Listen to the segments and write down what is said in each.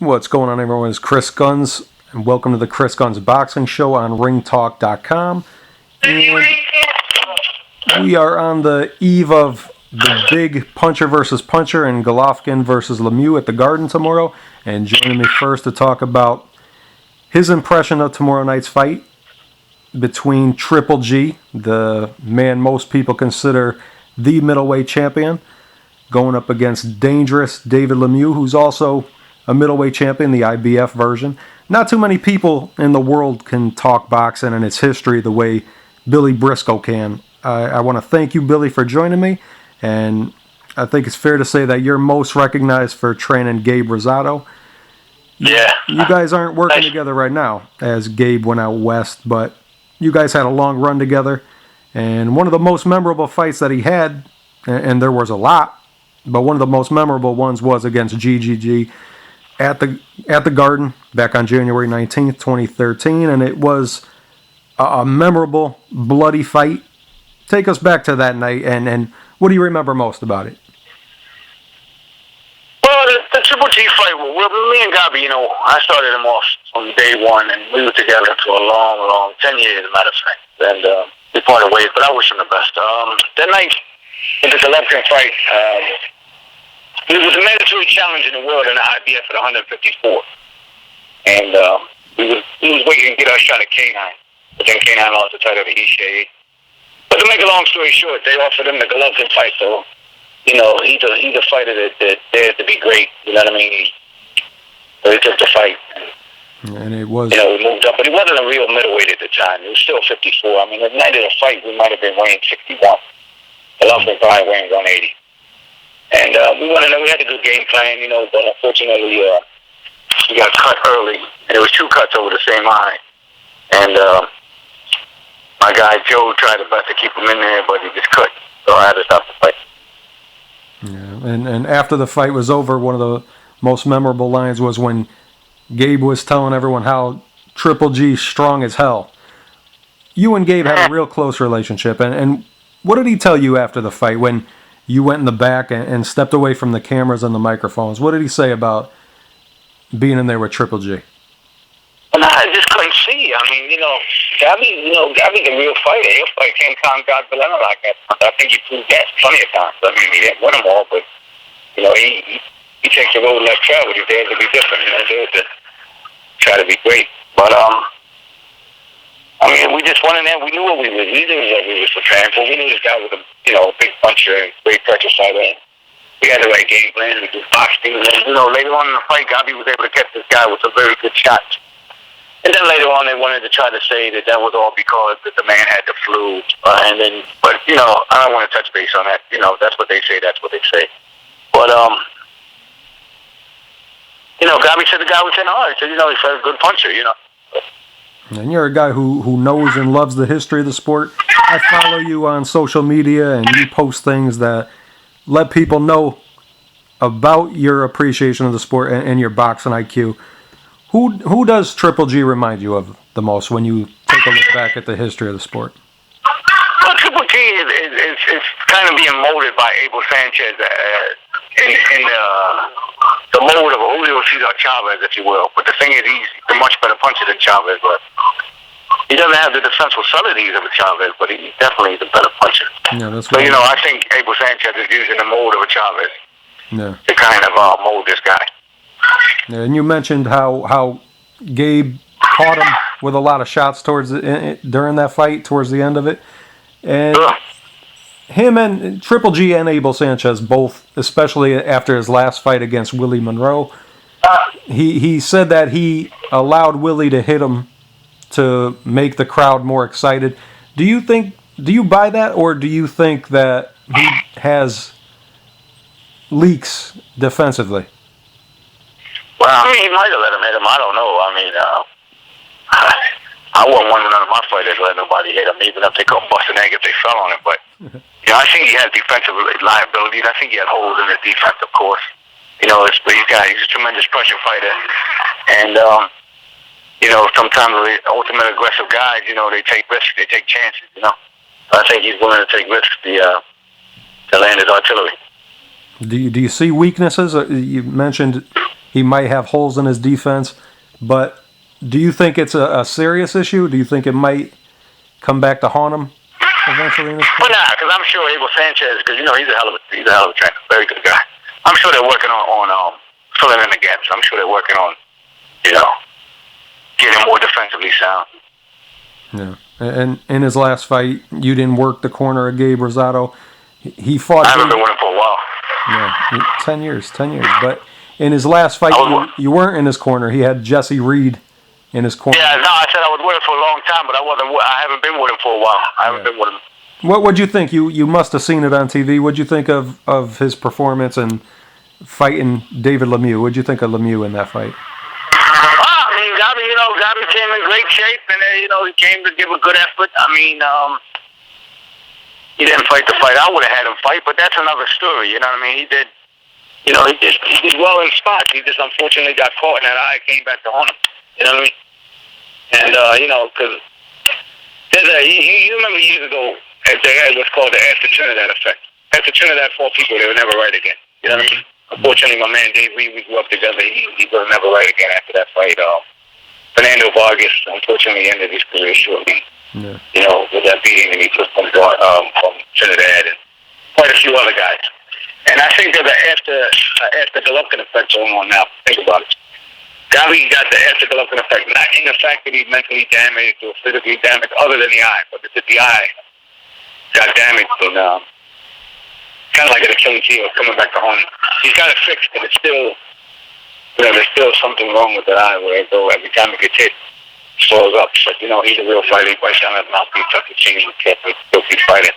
What's going on, everyone? It's Chris Gunzz, and welcome to the Chris Gunzz Boxing Show on ringtalk.com. And we are on the eve of the big puncher versus puncher and Golovkin versus Lemieux at the Garden tomorrow. And joining me first to talk about his impression of tomorrow night's fight between Triple G, the man most people consider the middleweight champion, going up against dangerous David Lemieux, who's also a middleweight champion, the IBF version. Not too many people in the world can talk boxing and its history the way Billy Briscoe can. I want to thank you, Billy, for joining me, and I think it's fair to say that you're most recognized for training Gabe Rosado. Yeah. You guys aren't working together right now, as Gabe went out west, but you guys had a long run together, and one of the most memorable fights that he had, and there was a lot, but one of the most memorable ones was against GGG at the Garden back on January 19th, 2013, and it was a memorable, bloody fight. Take us back to that night, and what do you remember most about it? Well, the Triple G fight, well, me and Gabi, I started him off from day one, and we were together for a long, 10 years, as a matter of fact, and we parted ways, but I wish him the best. That night, in the Golovkin fight, it was a mandatory challenge in the world in the IBF at 154. And we was waiting to get our shot at K9. But then K9 lost the title to Ishe. But to make a long story short, they offered him the Golovkin fight. So, he's a fighter that dared to be great. You know what I mean? So he took the fight. And it was... we moved up. But he wasn't a real middleweight at the time. He was still 54. I mean, the night of the fight, we might have been weighing 61. Golovkin probably weighing 180. And we had a good game plan, but unfortunately, we got cut early. And there was 2 cuts over the same eye. And my guy Joe tried his best to keep him in there, but he just couldn't. So I had to stop the fight. Yeah, and after the fight was over, one of the most memorable lines was when Gabe was telling everyone how Triple G's strong as hell. You and Gabe had a real close relationship. And what did he tell you after the fight when you went in the back and stepped away from the cameras and the microphones? What did he say about being in there with Triple G? I just couldn't see. I mean, Gabi's a real fighter. He'll fight 10 times God Belena like that. I think he proved that plenty of times. I mean, he didn't win them all, but, he takes the road less traveled. He's there to be different. He's there to try to be great. But, we just went in there. We knew what we was. We knew what we was preparing for. We knew this guy was a big puncher and great pressure fighter. We had the right game plan. We did boxing. And later on in the fight, Gabi was able to catch this guy with some very good shots. And then later on, they wanted to try to say that was all because the man had the flu. But I don't want to touch base on that. That's what they say. That's what they say. But Gabi said the guy was in hard. He said, he's a good puncher. And you're a guy who knows and loves the history of the sport. I follow you on social media, and you post things that let people know about your appreciation of the sport and your boxing IQ. Who does Triple G remind you of the most when you take a look back at the history of the sport? Well, Triple G is kind of being molded by Abel Sanchez in the mold of Julio Cesar Chavez, if you will. But the thing is, he's a much better puncher than Chavez, but he doesn't have the defensive subtleties of a Chavez, but he definitely is a better puncher. Yeah, that's so, I think Abel Sanchez is using the mold of a Chavez to kind of mold this guy. Yeah, and you mentioned how Gabe caught him with a lot of shots during that fight, towards the end of it. And him and Triple G and Abel Sanchez both, especially after his last fight against Willie Monroe, he said that he allowed Willie to hit him to make the crowd more excited. Do you buy that, or do you think that he has leaks defensively? Well, he might have let him hit him. I don't know. I wouldn't want none of my fighters to let nobody hit him, even if they couldn't bust an egg if they fell on him. But I think he has defensive liabilities. I think he had holes in his defense, of course. He's a tremendous pressure fighter, and sometimes the ultimate aggressive guys, they take risks, they take chances. I think he's willing to take risks to land his artillery. Do you see weaknesses? You mentioned he might have holes in his defense. But do you think it's a serious issue? Do you think it might come back to haunt him eventually in his career? Well, nah, because I'm sure Abel Sanchez, because he's a hell of a trainer, very good guy. I'm sure they're working on filling in the gaps. I'm sure they're working on, getting more defensively sound. Yeah, and in his last fight, you didn't work the corner of Gabe Rosado. He fought. I haven't been with him for a while. Yeah, 10 years. But in his last fight, you weren't in his corner. He had Jesse Reid in his corner. Yeah, no, I said I was with him for a long time, but I haven't been with him for a while. I haven't been with him. What'd you think? You must have seen it on TV. What'd you think of his performance and fighting David Lemieux? What'd you think of Lemieux in that fight? I mean, Gabi came in great shape, and he came to give a good effort. I mean, he didn't fight the fight I would have had him fight, but that's another story. You know what I mean? He did well in spots. He just unfortunately got caught in that eye, came back to haunt him. You know what I mean? And because you remember years ago, they had what's called the After Trinidad effect. After Trinidad fought people, they were never right again. You know what I mean? Unfortunately, my man Dave Reid, we grew up together. He was never right again after that fight. Fernando Vargas, unfortunately, ended his career shortly. Yeah. With that beating that he took from Trinidad and quite a few other guys. And I think there's after Golovkin effect going on now. Think about it. Gabi got the after Golovkin effect, not in the fact that he's mentally damaged or physically damaged, other than the eye, but the eye got damaged and kind of like an Achilles heel coming back to home. He's got it fixed, but it's still, there's still something wrong with that eye where every time it gets hit, it slows up. But he's a real fighter. He bites down that mouthpiece, tucks the chin, and still keeps fighting.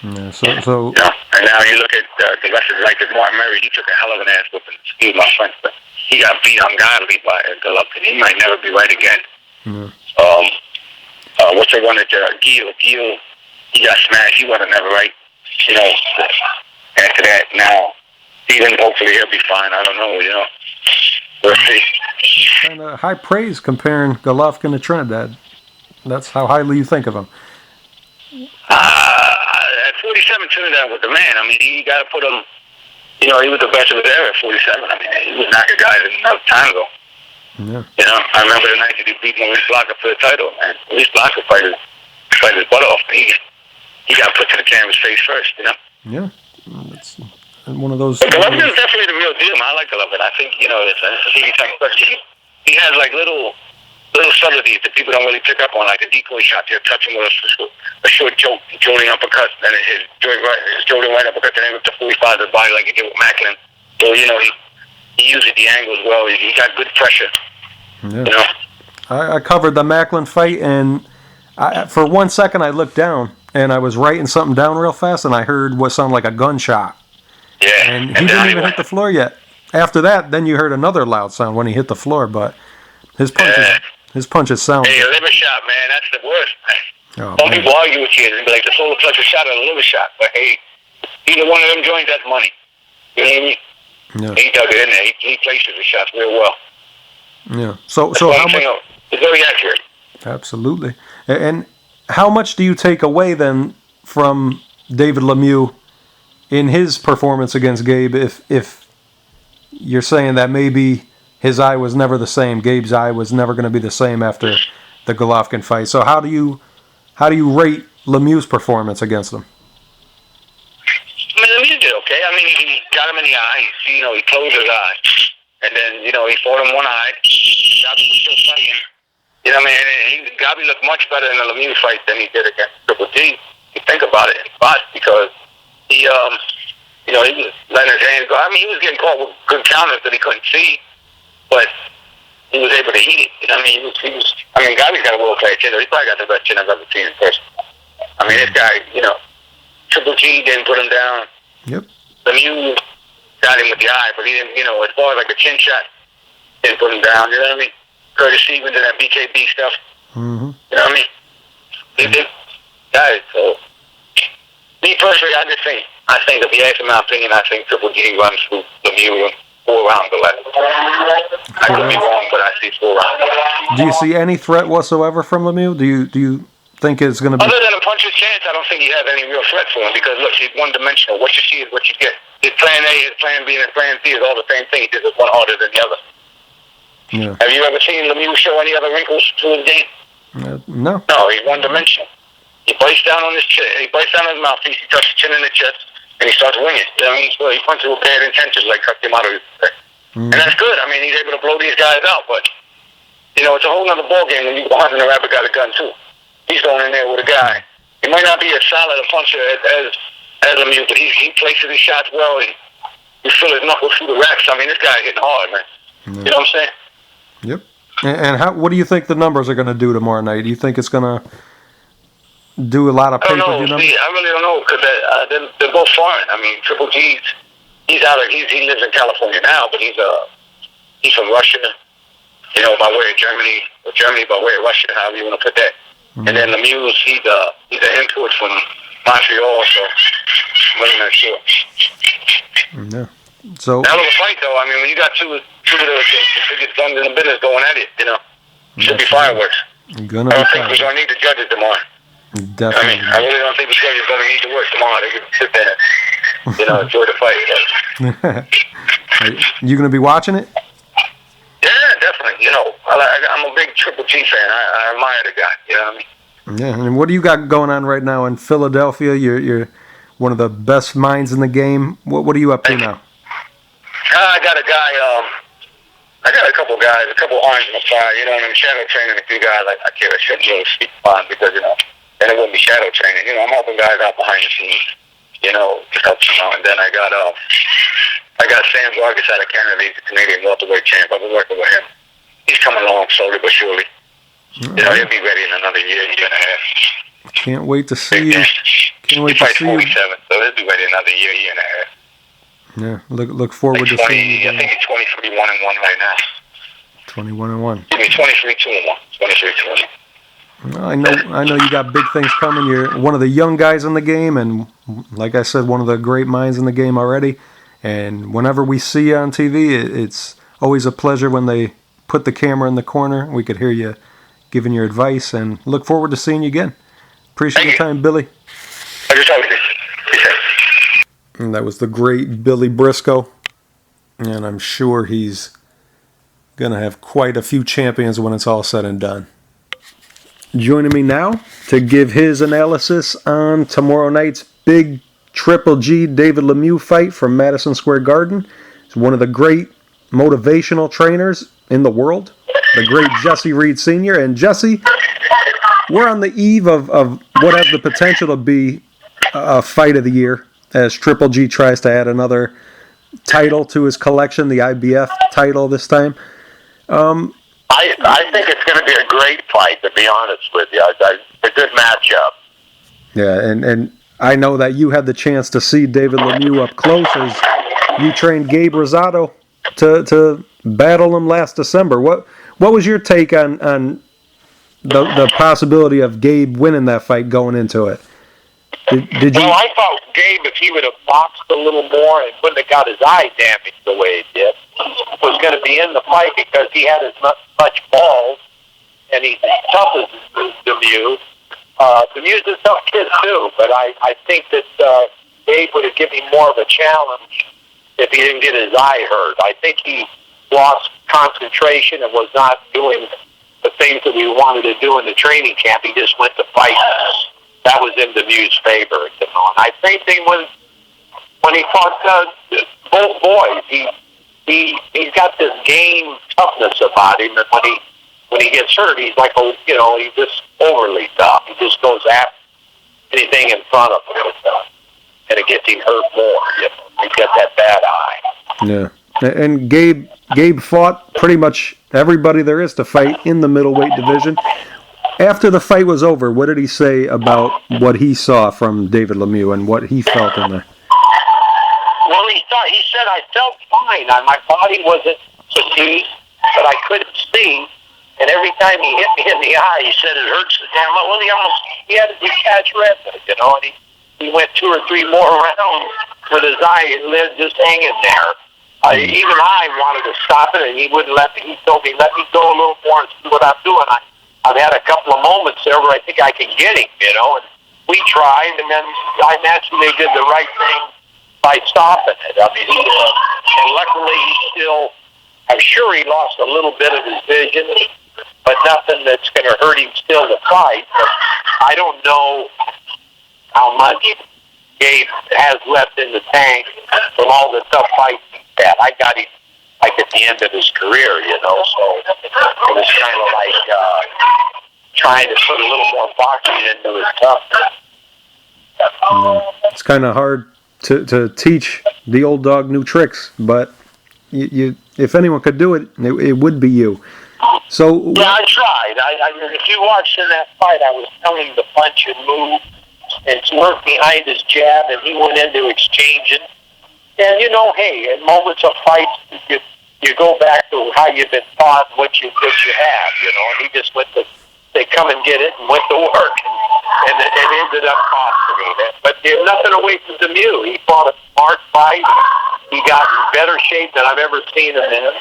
Yeah, so. And now you look at the rest of like Martin Murray. He took a hell of an ass whooping. Excuse my French, but he got beat ungodly by Golovkin. He might never be right again. What's the one that Gil? He got smashed. He wasn't never right. After that, now Steven, hopefully he'll be fine. I don't know. We'll see. And high praise comparing Golovkin to Trinidad. That's how highly you think of him. At 47, Trinidad was the man. I mean, you got to put him. He was the best of his era at 47. I mean, he was knocking guys enough time ago. Yeah. I remember the night that he beat Maurice Blocker for the title, man. Maurice Blocker fight his butt off. He got put to the camera's face first, Yeah. That's one of those. Golovkin's definitely the real deal, man. I like Golovkin. I think, it's a TV type of question. He has, like, little subtleties that people don't really pick up on, like the decoy shot. They'll touch him with a short jolting uppercut, and his jolting right uppercut, then with the 45 to the body like he did with Macklin. So, he uses the angles well. He got good pressure. Yeah. I covered the Macklin fight, and for 1 second I looked down, and I was writing something down real fast, and I heard what sounded like a gunshot. Yeah. And he didn't even hit the floor yet. After that, then you heard another loud sound when he hit the floor, but his punches sound. Hey, a liver shot, man, that's the worst. Oh, some people argue with you and be like, the solar plexus shot or the liver shot. But hey, either one of them joints, that's money. You know what I mean? Yeah. He dug it in there. He places the shots real well. Yeah. So how much? It's very accurate. Absolutely. And how much do you take away then from David Lemieux in his performance against Gabe? If you're saying that maybe his eye was never the same, Gabe's eye was never going to be the same after the Golovkin fight. So how do you rate Lemieux's performance against him? I mean, Lemieux did okay. I mean, he got him in the eye. He closed his eye, and then he fought him one eye. Gabi was still fighting. I mean, Gabi looked much better in the Lemieux fight than he did against Triple G. You think about it, because he was letting his hands go. I mean, he was getting caught with good counters that he couldn't see, but he was able to eat it. Gabi's got a world-class chin. He's probably got the best chin I've ever seen in person. I mean, this guy, Triple G didn't put him down. Yep. Lemieux got him with the eye, but he didn't, as far as like a chin shot, didn't put him down. You know what I mean? Curtis Stevens and that BKB stuff. Mm-hmm. You know what I mean? They did. Guys, so me personally, I think if you ask my opinion, I think Triple G runs through Lemieux 4 rounds or less. I could be wrong, but I see 4 rounds. Do you see any threat whatsoever from Lemieux? Do you think it's going to be... Other than a puncher's chance, I don't think he has any real threat for him because, look, he's one-dimensional. What you see is what you get. His plan A, his plan B, and his plan C is all the same thing. He just is one harder than the other. Yeah. Have you ever seen Lemieux show any other wrinkles to his game? No. No, he's one-dimensional. He bites down on his chin. He bites down on his mouthpiece. He touches his chin in the chest, and he starts winging. You know what I mean? So he punches with bad intentions, like Kakimoto used to say. And that's good. I mean, he's able to blow these guys out, but, you know, it's a whole other ballgame when you go hunting a rabbit got a gun, too. He's going in there with a guy. He might not be as solid a puncher as Lemieux, but he places his shots well. You feel his knuckles through the racks. I mean, this guy's hitting hard, man. Yeah. You know what I'm saying? Yep. And what do you think the numbers are going to do tomorrow night? Do you think it's going to do a lot of pay-per-view numbers? I really don't know because they're both foreign. I mean, Triple G's, he lives in California now, but he's from Russia, you know, by way of Germany, or Germany by way of Russia, however you want to put that. Mm-hmm. And then Lemieux, he's an import from Montreal, so I'm really not sure. Yeah. So now of a fight, though. I mean, when you got two of the biggest guns in the business going at it, you know, should be fireworks. I don't think we're going to need the judges tomorrow. Definitely. I mean, I really don't think the judges are going to need to work tomorrow. They can sit there and, you know, enjoy the fight. You going to be watching it? Yeah, definitely. You know, I'm a big Triple G fan. I admire the guy. You know what I mean? Yeah, and what do you got going on right now in Philadelphia? You're one of the best minds in the game. What are you up to now? I got a guy. I got a couple guys, a couple irons in the fire. You know, and I'm shadow training a few guys. I shouldn't really speak on because you know, then it wouldn't be shadow training. You know, I'm helping guys out behind the scenes. You know, to help them out. And then I got Sam Vargas out of Canada. He's a Canadian welterweight champ. I've been working with him. He's coming along slowly but surely. Mm-hmm. You know, he'll be ready in another year and a half. Can't wait to see you. Can't wait to see you. He's 47, so he'll be ready another year and a half. Yeah, look forward to seeing you. I think he's 23-1-1 right now. 21-1. Give me 23-2-1. 23-2-1. I know you got big things coming. You're one of the young guys in the game, and like I said, one of the great minds in the game already. And whenever we see you on TV, it's always a pleasure when they put the camera in the corner. We could hear you giving your advice, and look forward to seeing you again. Appreciate your time, Billy. And that was the great Billy Briscoe, and I'm sure he's going to have quite a few champions when it's all said and done. Joining me now to give his analysis on tomorrow night's big Triple G David Lemieux fight from Madison Square Garden is one of the great motivational trainers in the world, the great Jesse Reid Sr. And Jesse, we're on the eve of what has the potential to be a fight of the year as Triple G tries to add another title to his collection, the IBF title this time. I think it's going to be a great fight, to be honest with you. It's a good matchup. Yeah, and I know that you had the chance to see David Lemieux up close as you trained Gabe Rosado to battle him last December. What was your take on the possibility of Gabe winning that fight going into it? Did you? Well, I thought Gabe, if he would have boxed a little more and wouldn't have got his eye damaged the way he did, was going to be in the fight because he had as much balls, and he's as tough as Lemieux. Lemieux's a tough kid too, but I think that Gabe would have given him more of a challenge if he didn't get his eye hurt. I think he lost concentration and was not doing the things that we wanted to do in the training camp. He just went to fight. That was in Lemieux's favor, you know. And I think when he fought both boys, he's got this game toughness about him, and when he gets hurt, he's like he's just overly tough. He just goes after anything in front of him, and it gets him hurt more. You know? He's got that bad eye. Yeah, and Gabe fought pretty much everybody there is to fight in the middleweight division. After the fight was over, what did he say about what he saw from David Lemieux and what he felt in there? Well, he said, I felt fine. My body wasn't fatigued, but I couldn't see. And every time he hit me in the eye, he said it hurts so damn much. Well, he had a detached retina, you know, and he went 2 or 3 more rounds with his eye and lid just hanging there. Even I wanted to stop it, and he wouldn't let me. He told me, let me go a little more and see what I'm doing. I've had a couple of moments there where I think I can get him, you know, and we tried, and then I imagine they did the right thing by stopping it. I mean, and luckily he still, I'm sure he lost a little bit of his vision, but nothing that's going to hurt him still to fight. But I don't know how much Gabe has left in the tank from all the tough fights he's had. I got him like at the end of his career, you know, so it was kind of like trying to put a little more boxing into his toughness. It's kind of hard to teach the old dog new tricks, but you if anyone could do it, it would be you. So yeah, I tried. If you watched in that fight, I was telling him to punch and move and work behind his jab, and he went into exchanging. And you know, hey, in moments of fights, you go back to how you've been taught, what you have, you know. And he just went to, they come and get it and went to work, and it ended up costing me. But there's nothing away from Lemieux. He fought a smart fight. He got in better shape than I've ever seen him in.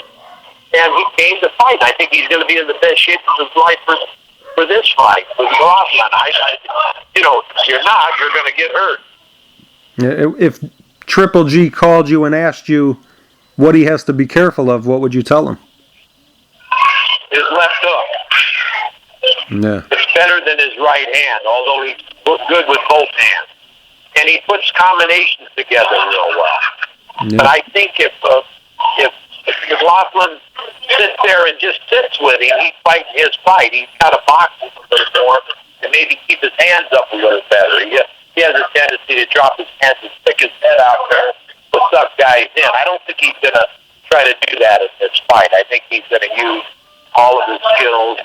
And he came to fight. I think he's going to be in the best shape of his life for this fight with Golovkin. You know, if you're not, you're going to get hurt. if Triple G called you and asked you what he has to be careful of, what would you tell him? His left hook. Yeah. It's better than his right hand, although he's good with both hands. And he puts combinations together real well. Yeah. But I think if McLaughlin sits there and just sits with him, he's fighting his fight. He's got to box him a little more and maybe keep his hands up a little better. He has a tendency to drop his hands and stick his head out there, put suck guys in. I don't think he's going to try to do that in this fight. I think he's going to use all of his skills,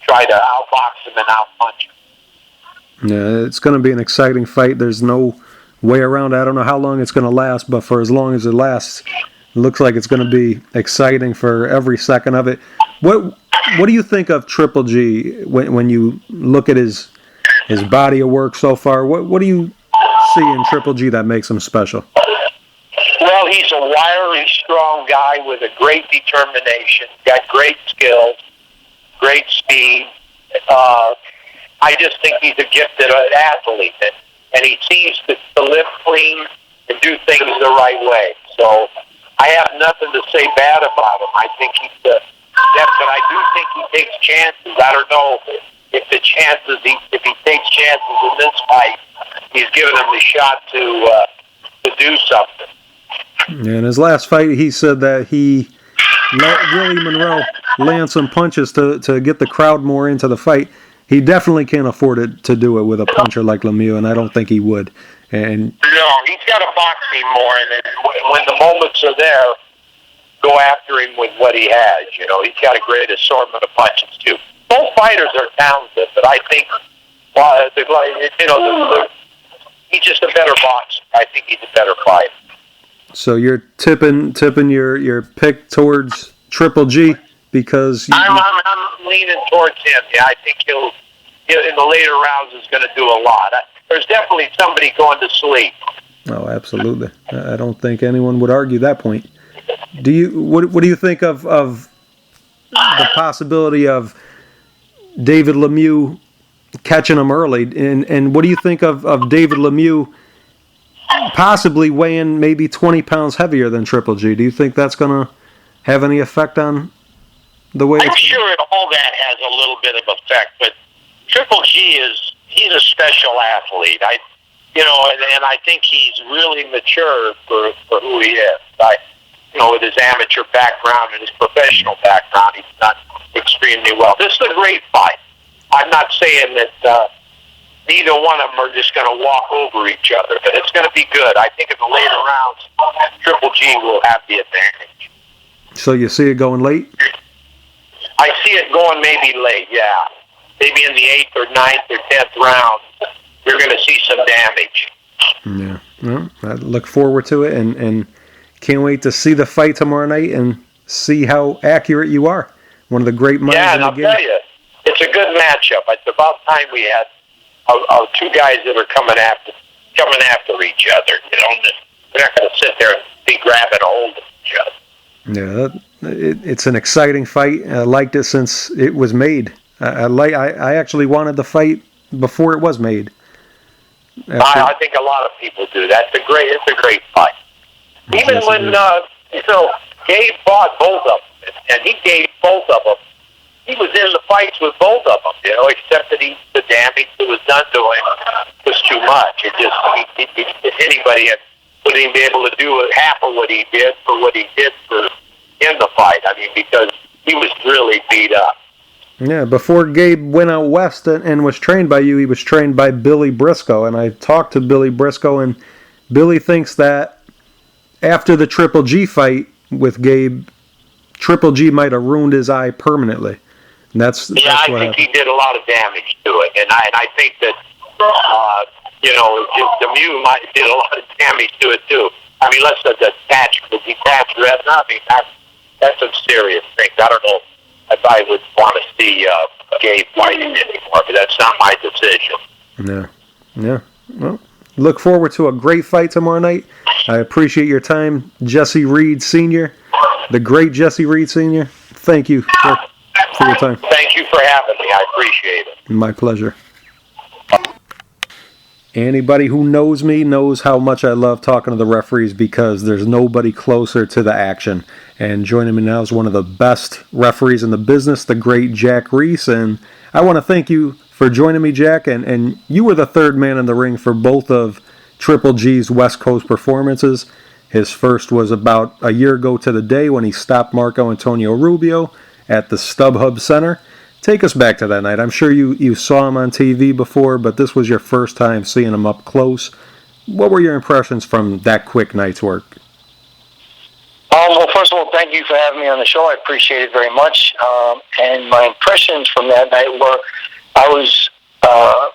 try to outbox him and outpunch him. Yeah, it's going to be an exciting fight. There's no way around it. I don't know how long it's going to last, but for as long as it lasts, it looks like it's going to be exciting for every second of it. What do you think of Triple G when you look at his body of work so far? What do you see in Triple G that makes him special? Well, he's a wiry, strong guy with a great determination, got great skills, great speed. I just think he's a gifted athlete, and he seems to live clean and do things the right way. So I have nothing to say bad about him. I think he's but I do think he takes chances. I don't know if the chances, if he takes chances in this fight, he's giving him the shot to do something. Yeah, in his last fight, he said that he let Willie Monroe land some punches to get the crowd more into the fight. He definitely can't afford it to do it with a puncher like Lemieux, and I don't think he would. And no, he's got to box him more, and then when the moments are there, go after him with what he has. You know, he's got a great assortment of punches too. Both fighters are talented, but I think, he's just a better boxer. I think he's a better fighter. So you're tipping your pick towards Triple G because I'm leaning towards him. Yeah, I think he'll in the later rounds is going to do a lot. There's definitely somebody going to sleep. Oh, absolutely. I don't think anyone would argue that point. What do you think of the possibility of David Lemieux catching him early, and what do you think of David Lemieux possibly weighing maybe 20 pounds heavier than Triple G? Do you think that's going to have any effect on the way? I'm sure all that has a little bit of effect, but Triple G he's a special athlete. And I think he's really mature for who he is. With his amateur background and his professional background, he's done extremely well. This is a great fight. I'm not saying that neither one of them are just going to walk over each other, but it's going to be good. I think in the later rounds, Triple G will have the advantage. So you see it going late? I see it going maybe late, yeah. Maybe in the 8th or 9th or 10th round, you're going to see some damage. Yeah. Well, I look forward to it and can't wait to see the fight tomorrow night and see how accurate you are. One of the great minds in the game. Yeah, and I'll tell you, it's a good matchup. It's about time we had two guys that are coming after each other. We're not going to sit there and be grabbing a hold of each other. Yeah, it's an exciting fight. I liked it since it was made. I actually wanted the fight before it was made. I think a lot of people do. It's a great fight. Even when Gabe fought both of them, and he gave both of them. He was in the fights with both of them, except that the damage that was done to him was too much. Anybody wouldn't even be able to do half of what he did in the fight. I mean, because he was really beat up. Yeah, before Gabe went out west and was trained by you, he was trained by Billy Briscoe, and I talked to Billy Briscoe, and Billy thinks that after the Triple G fight with Gabe, Triple G might have ruined his eye permanently. And that's I think happened. he did a lot of damage to it, and I think that Lemieux did a lot of damage to it too. I mean, let's the detached retina. I mean, that's some serious things. I don't know if I would want to see Gabe fighting anymore, but that's not my decision. Yeah. Well, look forward to a great fight tomorrow night. I appreciate your time, Jesse Reid Sr., the great Jesse Reid Sr. Thank you for your time. Thank you for having me. I appreciate it. My pleasure. Anybody who knows me knows how much I love talking to the referees because there's nobody closer to the action. And joining me now is one of the best referees in the business, the great Jack Reiss. And I want to thank you for joining me, Jack. And you were the third man in the ring for both of Triple G's West Coast performances. His first was about a year ago to the day when he stopped Marco Antonio Rubio at the StubHub Center. Take us back to that night. I'm sure you saw him on TV before, but this was your first time seeing him up close. What were your impressions from that quick night's work? Well, first of all, thank you for having me on the show. I appreciate it very much. And my impressions from that night were, I was, I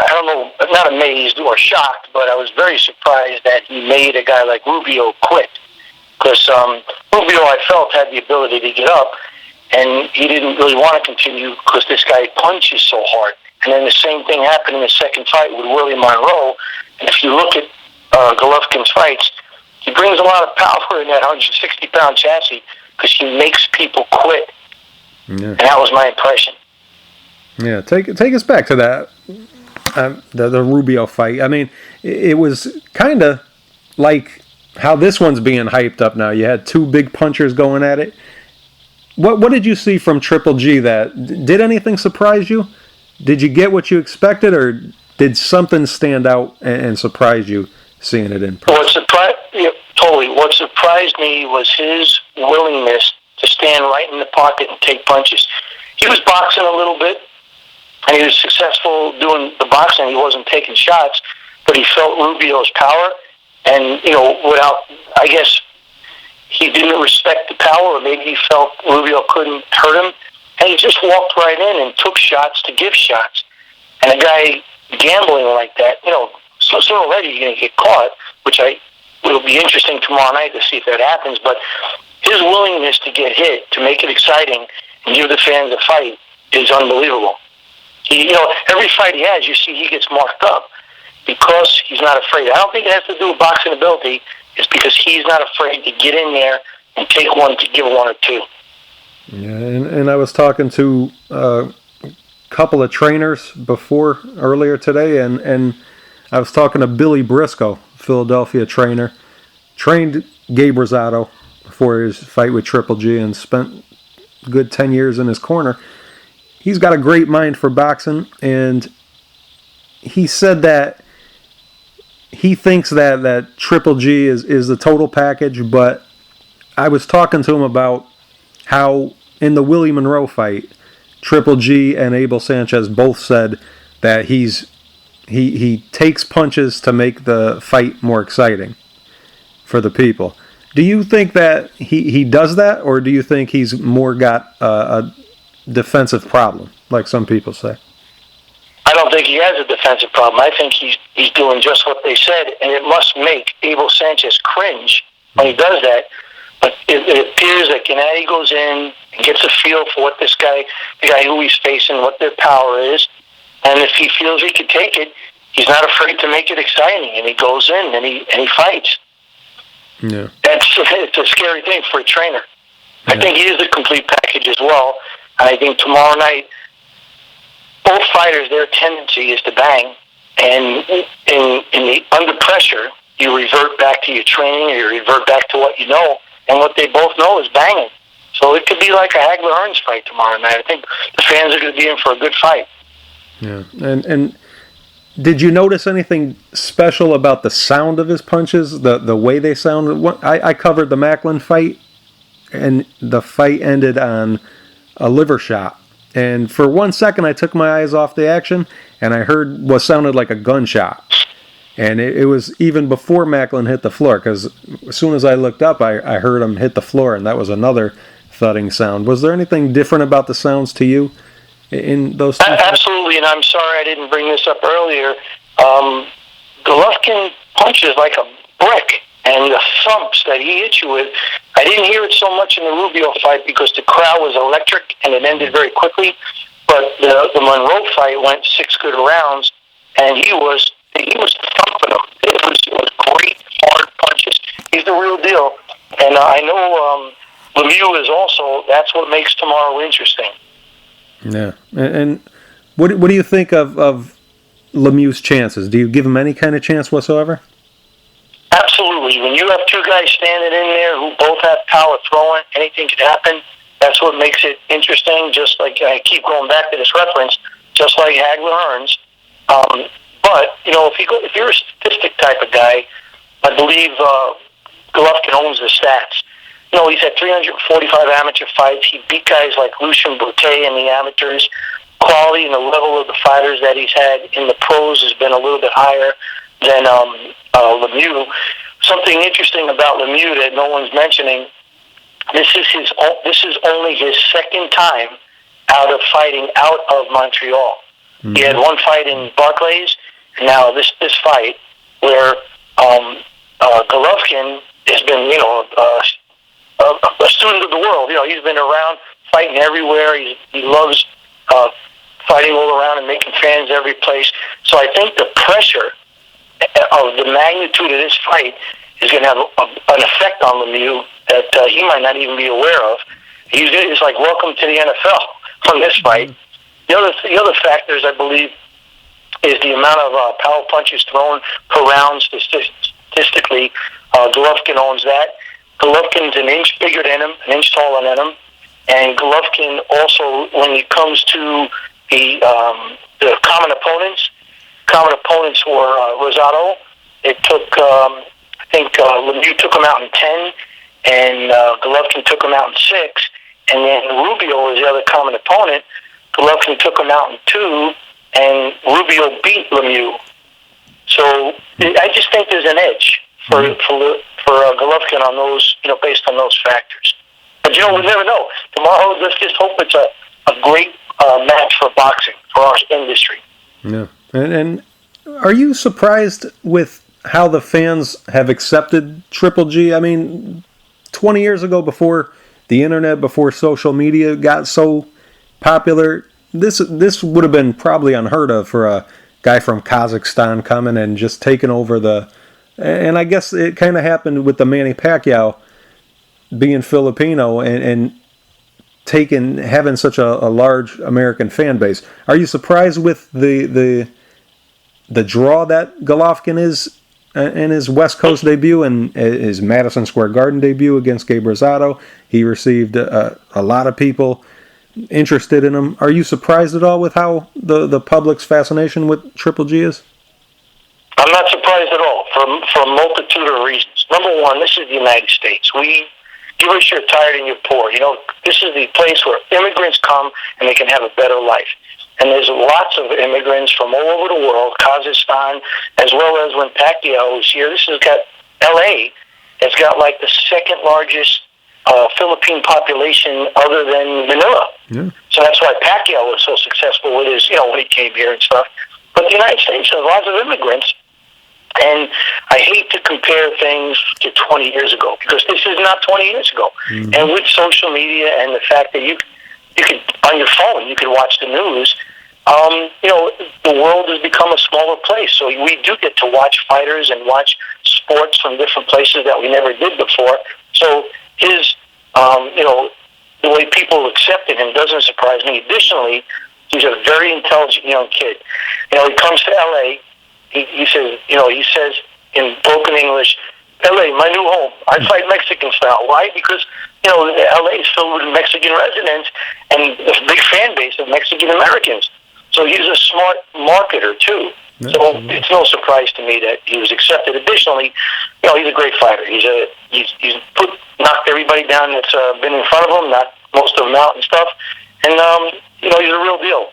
don't know, not amazed or shocked, but I was very surprised that he made a guy like Rubio quit. Because Rubio, I felt, had the ability to get up, and he didn't really want to continue because this guy punches so hard. And then the same thing happened in the second fight with Willie Monroe. And if you look at Golovkin's fights, he brings a lot of power in that 160-pound chassis because he makes people quit. Yeah. And that was my impression. Yeah, take us back to that, the Rubio fight. I mean, it was kind of like how this one's being hyped up now. You had two big punchers going at it. What did you see from Triple G that did anything surprise you? Did you get what you expected, or did something stand out and surprise you seeing it in person? What surprised me was his willingness to stand right in the pocket and take punches. He was boxing a little bit, and he was successful doing the boxing. He wasn't taking shots, but he felt Rubio's power, and without, I guess, he didn't respect the power, or maybe he felt Rubio couldn't hurt him, and he just walked right in and took shots to give shots. And a guy gambling like that, so sooner or later you're going to get caught, which will be interesting tomorrow night to see if that happens. But his willingness to get hit, to make it exciting, and give the fans a fight is unbelievable. Every fight he has, you see he gets marked up because he's not afraid. I don't think it has to do with boxing ability. It's because he's not afraid to get in there and take one to give one or two. Yeah, and I was talking to a couple of trainers earlier today, and I was talking to Billy Briscoe, Philadelphia trainer, trained Gabe Rosado before his fight with Triple G and spent a good 10 years in his corner. He's got a great mind for boxing, and he said that he thinks that Triple G is the total package, but I was talking to him about how in the Willie Monroe fight, Triple G and Abel Sanchez both said that he takes punches to make the fight more exciting for the people. Do you think that he does that, or do you think he's more got a defensive problem, like some people say? I don't think he has a defensive problem. I think he's doing just what they said, and it must make Abel Sanchez cringe when he does that. But it appears that Gennady goes in and gets a feel for what the guy who he's facing, what their power is, and if he feels he can take it, he's not afraid to make it exciting, and he goes in and he fights. Yeah, it's a scary thing for a trainer. Yeah. I think he is a complete package as well, and I think tomorrow night both fighters, their tendency is to bang, and under pressure, you revert back to your training, or you revert back to what you know, and what they both know is banging. So it could be like a Hagler-Hearns fight tomorrow night. I think the fans are going to be in for a good fight. Yeah, and did you notice anything special about the sound of his punches, the way they sounded? I covered the Macklin fight, and the fight ended on a liver shot. And for 1 second, I took my eyes off the action, and I heard what sounded like a gunshot. And it was even before Macklin hit the floor, because as soon as I looked up, I heard him hit the floor, and that was another thudding sound. Was there anything different about the sounds to you in those two? Absolutely, and I'm sorry I didn't bring this up earlier. Golovkin punches like a brick, and the thumps that he hit you with, I didn't hear it so much in the Rubio fight because the crowd was electric and it ended very quickly. But the Monroe fight went 6 good rounds, and he was thumping them. It was great, hard punches. He's the real deal. And I know Lemieux is also, that's what makes tomorrow interesting. Yeah. And what do you think of Lemieux's chances? Do you give him any kind of chance whatsoever? Absolutely. When you have two guys standing in there who both have power throwing, anything can happen. That's what makes it interesting. Just like I keep going back to this reference, just like Hagler-Hearns. But if you're a statistic type of guy, I believe Golovkin owns the stats. He's had 345 amateur fights. He beat guys like Lucien Boutet in the amateurs. Quality and the level of the fighters that he's had in the pros has been a little bit higher than Lemieux. Something interesting about Lemieux that no one's mentioning, this is only his second time out of fighting out of Montreal. Mm-hmm. He had one fight in Barclays, and now this fight where Golovkin has been, a student of the world. He's been around fighting everywhere. He loves fighting all around and making fans every place. So I think the pressure of the magnitude of this fight is going to have an effect on Lemieux that he might not even be aware of. It's like welcome to the NFL on this fight. The other factors, I believe, is the amount of power punches thrown per round. Statistically, Golovkin owns that. Golovkin's an inch bigger than him, an inch taller than him, and Golovkin also, when it comes to the common opponents were Rosado. It took, I think Lemieux took him out in 10, and Golovkin took him out in 6, and then Rubio was the other common opponent. Golovkin took him out in 2, and Rubio beat Lemieux. So I just think there's an edge for Golovkin on those, based on those factors. But we'll never know. Tomorrow, let's just hope it's a great match for boxing, for our industry. Yeah. And are you surprised with how the fans have accepted Triple G? I mean, 20 years ago, before the internet, before social media got so popular, this would have been probably unheard of for a guy from Kazakhstan coming and just taking over the... And I guess it kind of happened with the Manny Pacquiao being Filipino and having such a large American fan base. Are you surprised with the draw that Golovkin is in his West Coast debut and his Madison Square Garden debut against Gabe Rosado? He received a lot of people interested in him. Are you surprised at all with how the public's fascination with Triple G is? I'm not surprised at all for a multitude of reasons. Number one, this is the United States. Give us your tired and your poor. This is the place where immigrants come and they can have a better life. And there's lots of immigrants from all over the world, Kazakhstan, as well as when Pacquiao was here. This has got L.A. It's got like the second largest Philippine population other than Manila. Yeah. So that's why Pacquiao was so successful with his, when he came here and stuff. But the United States has lots of immigrants. And I hate to compare things to 20 years ago because this is not 20 years ago. Mm-hmm. And with social media and the fact that you could on your phone you can watch the news, the world has become a smaller place. So we do get to watch fighters and watch sports from different places that we never did before. So his, the way people accepted him doesn't surprise me. Additionally, He's a very intelligent young kid. He comes to L.A. He says, he says in broken English, L.A., my new home. I fight Mexican style. Why? Because, L.A. is filled with Mexican residents and a big fan base of Mexican Americans. So he's a smart marketer, too. So it's no surprise to me that he was accepted. Additionally, he's a great fighter. He's knocked everybody down that's been in front of him, knocked most of them out and stuff. And, he's a real deal.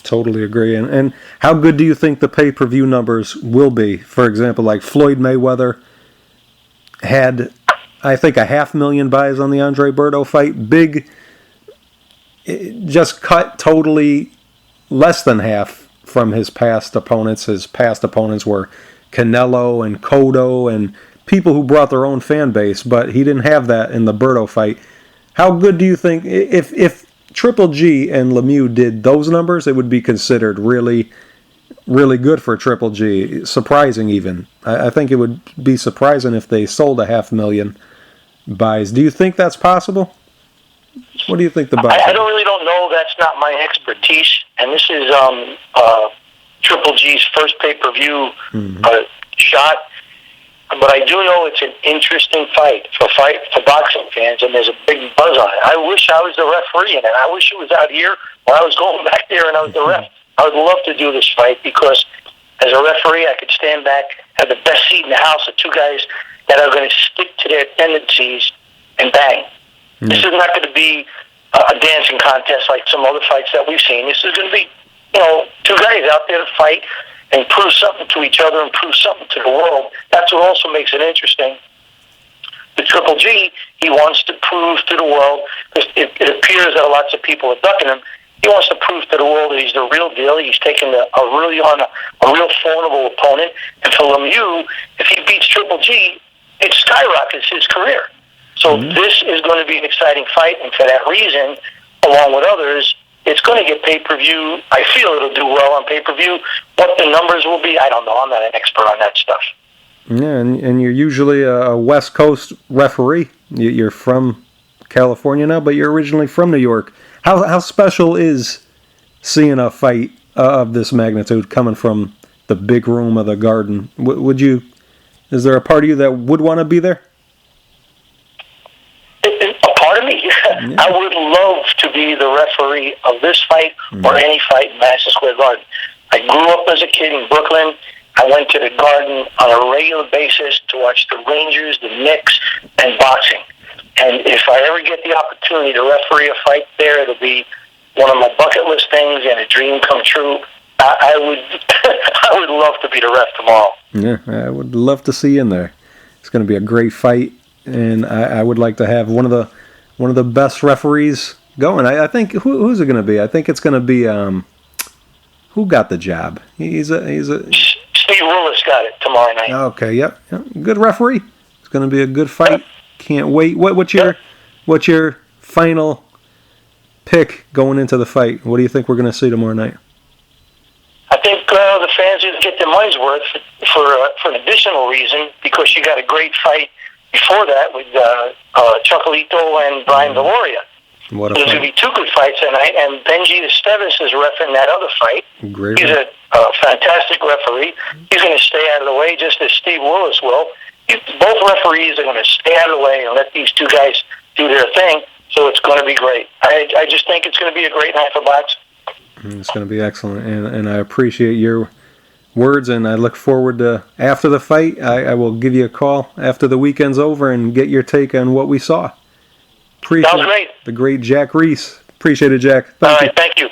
Totally agree. And how good do you think the pay-per-view numbers will be? For example, like Floyd Mayweather had, I think, 500,000 buys on the Andre Berto fight. Big, just cut totally less than half from his past opponents. His past opponents were Canelo and Cotto and people who brought their own fan base, but he didn't have that in the Berto fight. How good do you think, if Triple G and Lemieux did those numbers, it would be considered really, really good for Triple G. Surprising even. I think it would be surprising if they sold 500,000 buys. Do you think that's possible? What do you think the buys? I really don't know. That's not my expertise. And this is Triple G's first pay-per-view shot. But I do know it's an interesting fight for boxing fans, and there's a big buzz on it. I wish I was the referee in it. I wish it was out here, or I was going back there and I was the ref. I would love to do this fight because as a referee, I could stand back, have the best seat in the house of two guys that are going to stick to their tendencies and bang. This is not going to be a dancing contest like some other fights that we've seen. This is going to be, two guys out there to fight and prove something to each other and prove something to the world. That's what also makes it interesting. The Triple G, he wants to prove to the world, because it appears that lots of people are ducking him, he wants to prove to the world that he's the real deal. He's taken a real formidable opponent. And for Lemieux, if he beats Triple G, it skyrockets his career. So this is going to be an exciting fight, and for that reason, along with others, it's going to get pay-per-view. I feel it'll do well on pay-per-view. What the numbers will be, I don't know. I'm not an expert on that stuff. Yeah, and you're usually a West Coast referee. You're from California now, but you're originally from New York. How special is seeing a fight of this magnitude coming from the big room of the Garden? Is there a part of you that would want to be there? A part of me? Yeah. I would love to be the referee of this fight or any fight in Madison Square Garden. I grew up as a kid in Brooklyn. I went to the Garden on a regular basis to watch the Rangers, the Knicks, and boxing. And if I ever get the opportunity to referee a fight there, it'll be one of my bucket list things and a dream come true. I would love to be the ref tomorrow. Yeah, I would love to see you in there. It's going to be a great fight, and I would like to have one of the best referees going. I think who's it going to be? I think it's going to be who got the job? He's a Steve Willis got it tomorrow night. Okay, yep. Good referee. It's going to be a good fight. Can't wait. What's your final pick going into the fight? What do you think we're going to see tomorrow night? I think the fans will get their money's worth for an additional reason, because you got a great fight before that with Chocolito and Brian Valoria. There's going to be two good fights tonight, and Benji Esteves is reffing that other fight. Great. He's a fantastic referee. He's going to stay out of the way, just as Steve Willis will. Both referees are going to stay out of the way and let these two guys do their thing, so it's going to be great. I just think it's going to be a great night for boxing. It's going to be excellent, and I appreciate your words, and I look forward to, after the fight, I will give you a call after the weekend's over and get your take on what we saw. Appreciate Sounds great. The great Jack Reiss. Appreciate it, Jack. Thank you. Thank you.